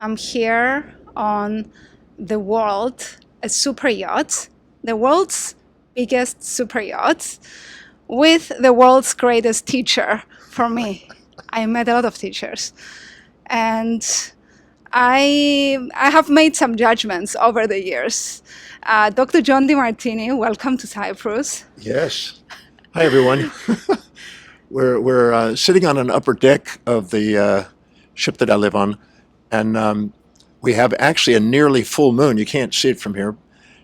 I'm here on the world, a super yacht, the world's biggest super yacht, with the world's greatest teacher for me. I met a lot of teachers, and I have made some judgments over the years. Dr. John Demartini, welcome to Cyprus. Yes. Hi, everyone. We're sitting on an upper deck of the ship that I live on, and we have actually a nearly full moon. You can't see it from here,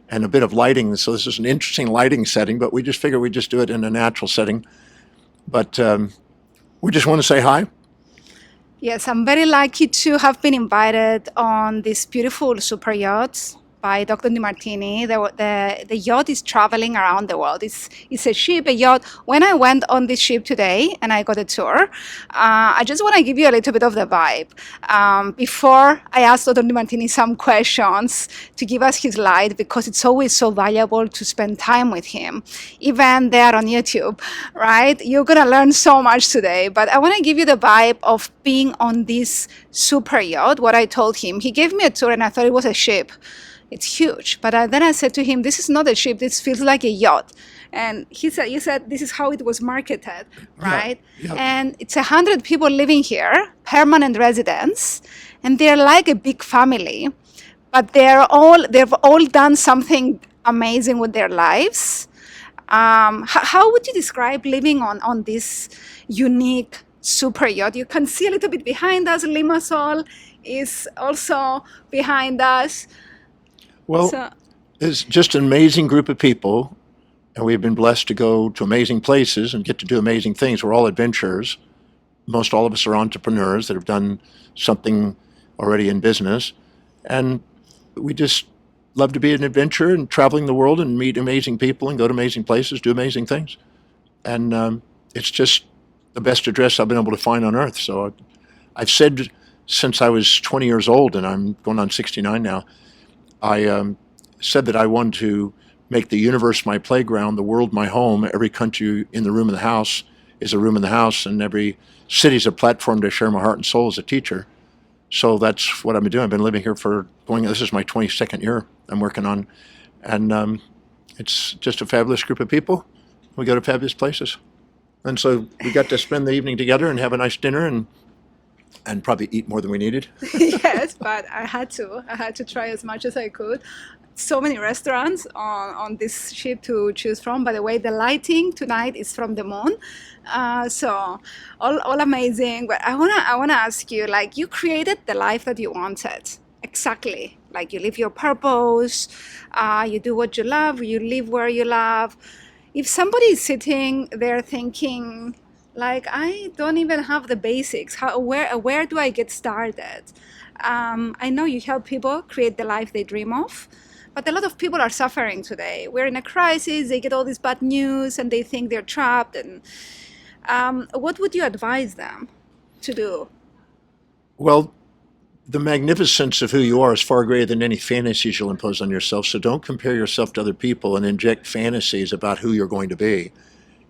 and a bit of lighting. So this is an interesting lighting setting, but we just figure we just do it in a natural setting. But we just want to say hi. Yes, I'm very lucky to have been invited on this beautiful super yacht by Dr. Di Martini. The yacht is traveling around the world. It's a ship, a yacht. When I went on this ship today and I got a tour, I just want to give you a little bit of the vibe. Before I asked Dr. Di Martini some questions to give us his light, because it's always so valuable to spend time with him, even there on YouTube, right? You're going to learn so much today, but I want to give you the vibe of being on this super yacht. What I told him, he gave me a tour and I thought it was a ship. It's huge. But then I said to him, this is not a ship, this feels like a yacht. And he said, you said this is how it was marketed, right? Yeah. And it's 100 people living here, permanent residents, and they're like a big family. But they've all done something amazing with their lives. How would you describe living on this unique super yacht? You can see a little bit behind us. Limassol is also behind us. Well, So it's just an amazing group of people, and we've been blessed to go to amazing places and get to do amazing things. We're all adventurers. Most all of us are entrepreneurs that have done something already in business, and we just love to be an adventurer and traveling the world and meet amazing people and go to amazing places, do amazing things. And it's just the best address I've been able to find on earth. So I've said since I was 20 years old, and I'm going on 69 now, I said that I wanted to make the universe my playground, the world my home. Every country in the room in the house is a room in the house, and every city is a platform to share my heart and soul as a teacher. So that's what I've been doing. I've been living here this is my 22nd year I'm working on. And it's just a fabulous group of people. We go to fabulous places. And so we got to spend the evening together and have a nice dinner and probably eat more than we needed. yes, but I had to try as much as I could. So many restaurants on this ship to choose from. By the way, the lighting tonight is from the moon, so all amazing. But I wanna ask you, like, you created the life that you wanted, exactly. Like, you live your purpose, you do what you love, you live where you love. If somebody is sitting there thinking, like, I don't even have the basics, where do I get started? I know you help people create the life they dream of, but a lot of people are suffering today. We're in a crisis, they get all this bad news and they think they're trapped. And what would you advise them to do? Well, the magnificence of who you are is far greater than any fantasies you'll impose on yourself. So don't compare yourself to other people and inject fantasies about who you're going to be.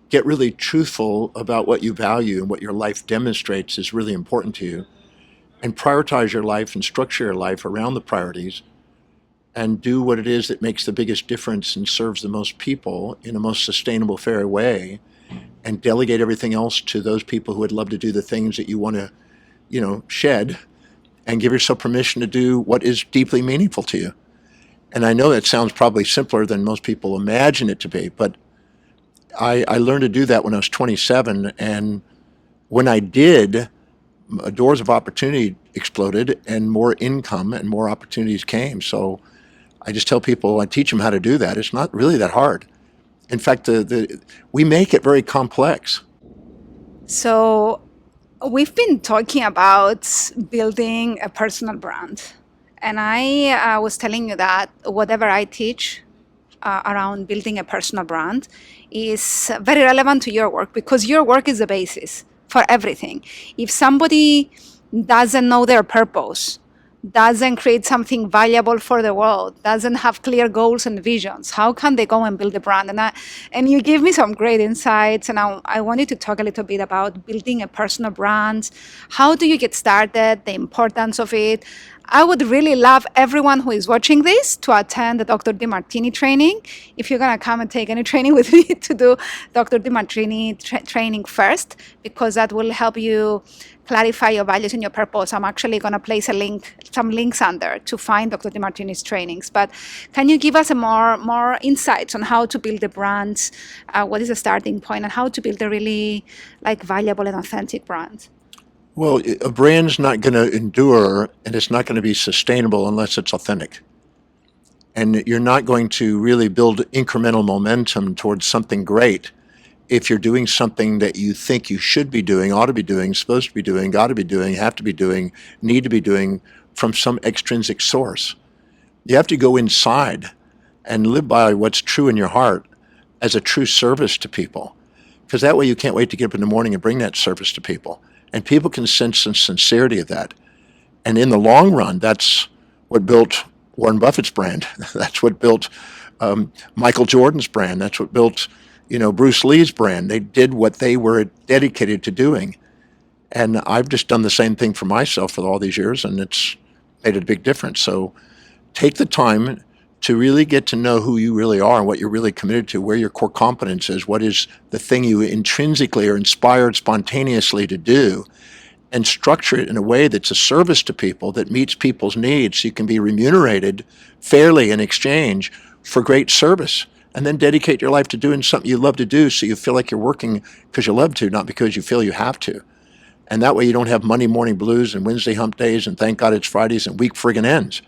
Get really truthful about what you value and what your life demonstrates is really important to you. And prioritize your life and structure your life around the priorities and do what it is that makes the biggest difference and serves the most people in a most sustainable, fair way, and delegate everything else to those people who would love to do the things that you want to, shed, and give yourself permission to do what is deeply meaningful to you. And I know that sounds probably simpler than most people imagine it to be, but I learned to do that when I was 27, and when I did, doors of opportunity exploded, and more income and more opportunities came. So I just tell people, I teach them how to do that. It's not really that hard. In fact, we make it very complex. So we've been talking about building a personal brand. And I was telling you that whatever I teach around building a personal brand is very relevant to your work, because your work is the basis for everything. If somebody doesn't know their purpose, doesn't create something valuable for the world, doesn't have clear goals and visions, how can they go and build a brand? And you gave me some great insights, and I wanted to talk a little bit about building a personal brand. How do you get started, the importance of it? I would really love everyone who is watching this to attend the Dr. Demartini training. If you're going to come and take any training with me, to do Dr. Demartini training first, because that will help you clarify your values and your purpose. I'm actually going to place some links under to find Dr. Demartini's trainings. But can you give us more insights on how to build a brand? What is the starting point, and how to build a really valuable and authentic brand? Well, a brand's not going to endure and it's not going to be sustainable unless it's authentic. And you're not going to really build incremental momentum towards something great if you're doing something that you think you should be doing, ought to be doing, supposed to be doing, got to be doing, have to be doing, need to be doing from some extrinsic source. You have to go inside and live by what's true in your heart as a true service to people. Because that way you can't wait to get up in the morning and bring that service to people. And people can sense the sincerity of that. And in the long run, that's what built Warren Buffett's brand. That's what built Michael Jordan's brand. That's what built, Bruce Lee's brand. They did what they were dedicated to doing. And I've just done the same thing for myself for all these years, and it's made a big difference. So take the time to really get to know who you really are and what you're really committed to, where your core competence is, what is the thing you intrinsically are inspired spontaneously to do, and structure it in a way that's a service to people that meets people's needs so you can be remunerated fairly in exchange for great service. And then dedicate your life to doing something you love to do so you feel like you're working because you love to, not because you feel you have to. And that way you don't have Monday morning blues and Wednesday hump days and thank God it's Fridays and week friggin' ends.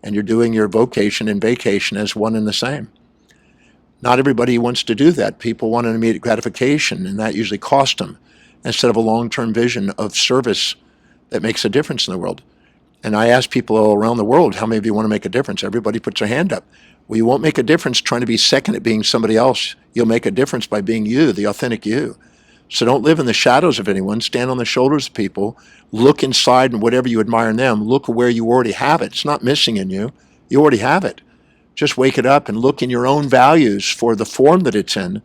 And you're doing your vocation and vacation as one and the same. Not everybody wants to do that. People want an immediate gratification, and that usually costs them, instead of a long-term vision of service that makes a difference in the world. And I ask people all around the world, how many of you want to make a difference? Everybody puts their hand up. Well, you won't make a difference trying to be second at being somebody else. You'll make a difference by being you, the authentic you. So don't live in the shadows of anyone. Stand on the shoulders of people. Look inside, and whatever you admire in them, look where you already have it. It's not missing in you. You already have it. Just wake it up and look in your own values for the form that it's in,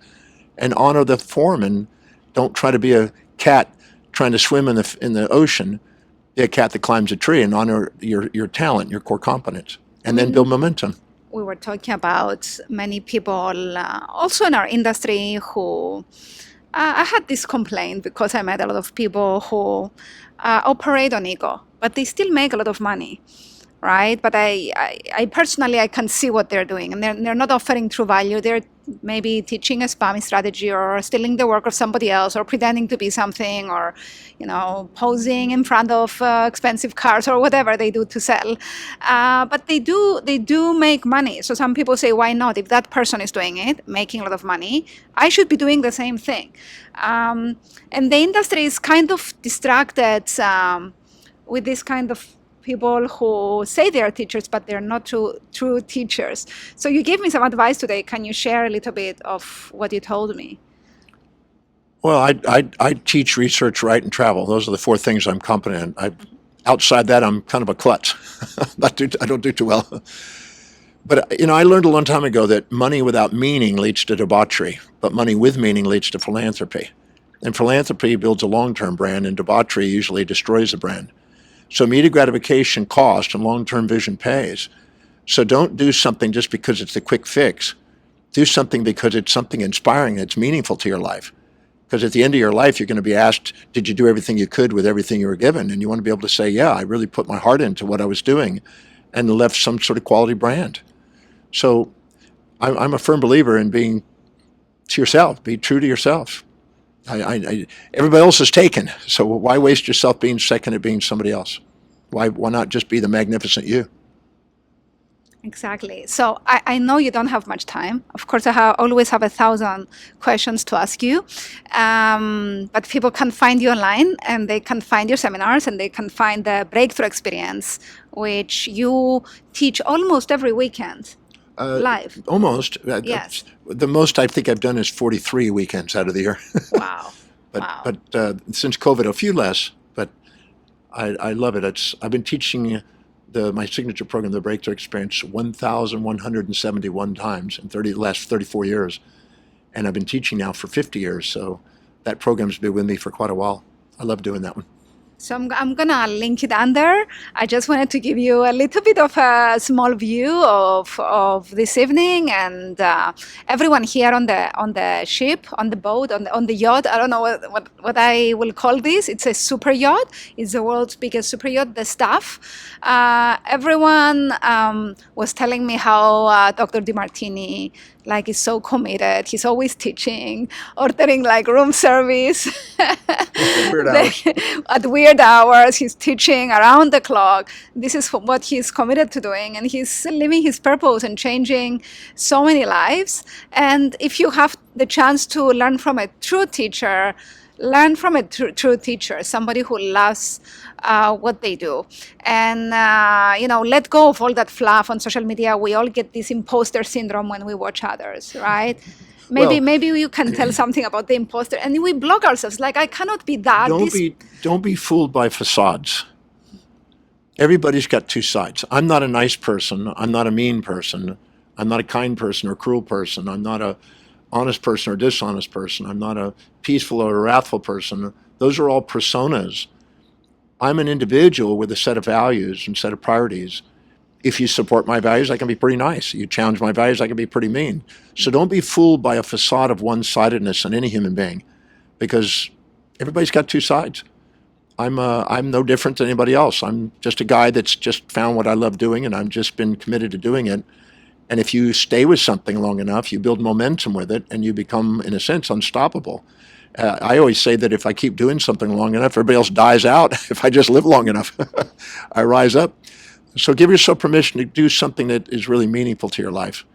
and honor the form. And don't try to be a cat trying to swim in the ocean. Be a cat that climbs a tree, and honor your talent, your core competence, and then build momentum. We were talking about many people also in our industry who I had this complaint because I met a lot of people who operate on ego, but they still make a lot of money, right? But I personally, I can see what they're doing, and they're not offering true value. They're maybe teaching a spamming strategy, or stealing the work of somebody else, or pretending to be something, or posing in front of expensive cars, or whatever they do to sell. But they do make money. So some people say, why not? If that person is doing it, making a lot of money, I should be doing the same thing. And the industry is kind of distracted with this kind of people who say they're teachers, but they're not true teachers. So you gave me some advice today. Can you share a little bit of what you told me? Well, I teach, research, write, and travel. Those are the four things I'm competent in. Outside that, I'm kind of a klutz. I don't do too well. But, I learned a long time ago that money without meaning leads to debauchery, but money with meaning leads to philanthropy. And philanthropy builds a long-term brand, and debauchery usually destroys a brand. So immediate gratification costs, and long-term vision pays. So don't do something just because it's the quick fix. Do something because it's something inspiring that's meaningful to your life. Because at the end of your life, you're going to be asked, did you do everything you could with everything you were given? And you want to be able to say, yeah, I really put my heart into what I was doing and left some sort of quality brand. So I'm a firm believer in being to yourself, be true to yourself. Everybody else is taken, so why waste yourself being second at being somebody else? Why not just be the magnificent you? Exactly. So I know you don't have much time. Of course, I always have 1,000 questions to ask you. But people can find you online, and they can find your seminars, and they can find the breakthrough experience, which you teach almost every weekend live. Almost. Yes. The most I think I've done is 43 weekends out of the year. Wow. Wow. But since COVID, a few less. But I love it. I've been teaching my signature program, the Breakthrough Experience, 1,171 times in the last 34 years. And I've been teaching now for 50 years. So that program's been with me for quite a while. I love doing that one. So I'm gonna link it under. I just wanted to give you a little bit of a small view of this evening, and everyone here on the ship, on the boat, on the yacht. I don't know what I will call this. It's a super yacht. It's the world's biggest super yacht. The staff, everyone was telling me how Dr. Demartini is so committed. He's always teaching, ordering room service. Weird hours. At weird hours, he's teaching around the clock. This is what he's committed to doing, and he's living his purpose and changing so many lives. And if you have the chance to learn from a true teacher, learn from a true teacher, somebody who loves what they do, and let go of all that fluff on social media. We all get this imposter syndrome when we watch others, right? Maybe you can tell something about the imposter, and we block ourselves. I cannot be that. Don't be fooled by facades. Everybody's got two sides. I'm not a nice person. I'm not a mean person. I'm not a kind person or cruel person. I'm not a honest person or dishonest person. I'm not a peaceful or wrathful person. Those are all personas. I'm an individual with a set of values and set of priorities. If you support my values, I can be pretty nice. You challenge my values, I can be pretty mean. So don't be fooled by a facade of one-sidedness in any human being, because everybody's got two sides. I'm no different than anybody else. I'm just a guy that's just found what I love doing, and I've just been committed to doing it. And if you stay with something long enough, you build momentum with it, and you become, in a sense, unstoppable. I always say that if I keep doing something long enough, everybody else dies out. If I just live long enough, I rise up. So give yourself permission to do something that is really meaningful to your life,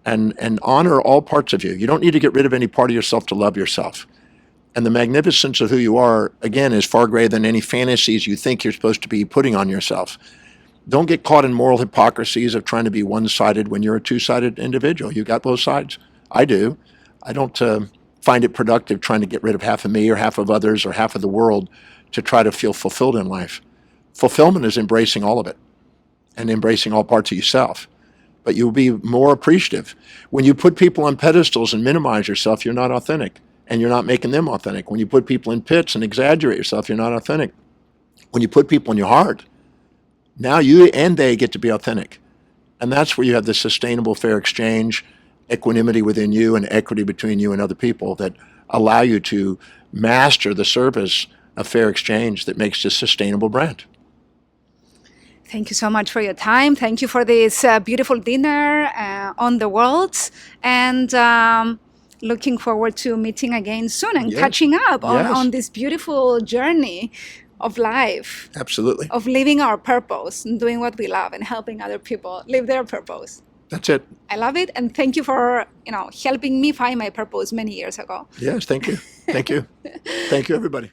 and honor all parts of you. You don't need to get rid of any part of yourself to love yourself. And the magnificence of who you are, again, is far greater than any fantasies you think you're supposed to be putting on yourself. Don't get caught in moral hypocrisies of trying to be one-sided when you're a two-sided individual. You've got both sides. I do. I don't find it productive trying to get rid of half of me or half of others or half of the world to try to feel fulfilled in life. Fulfillment is embracing all of it and embracing all parts of yourself. But you'll be more appreciative. When you put people on pedestals and minimize yourself, you're not authentic, and you're not making them authentic. When you put people in pits and exaggerate yourself, you're not authentic. When you put people in your heart, now you and they get to be authentic. And that's where you have the sustainable fair exchange, equanimity within you, and equity between you and other people that allow you to master the service of fair exchange that makes this sustainable brand. Thank you so much for your time. Thank you for this beautiful dinner on the worlds, and looking forward to meeting again soon and catching up on this beautiful journey of life. Absolutely. Of living our purpose and doing what we love and helping other people live their purpose. That's it. I love it, and thank you for helping me find my purpose many years ago. Yes, thank you. Thank you. Thank you, everybody.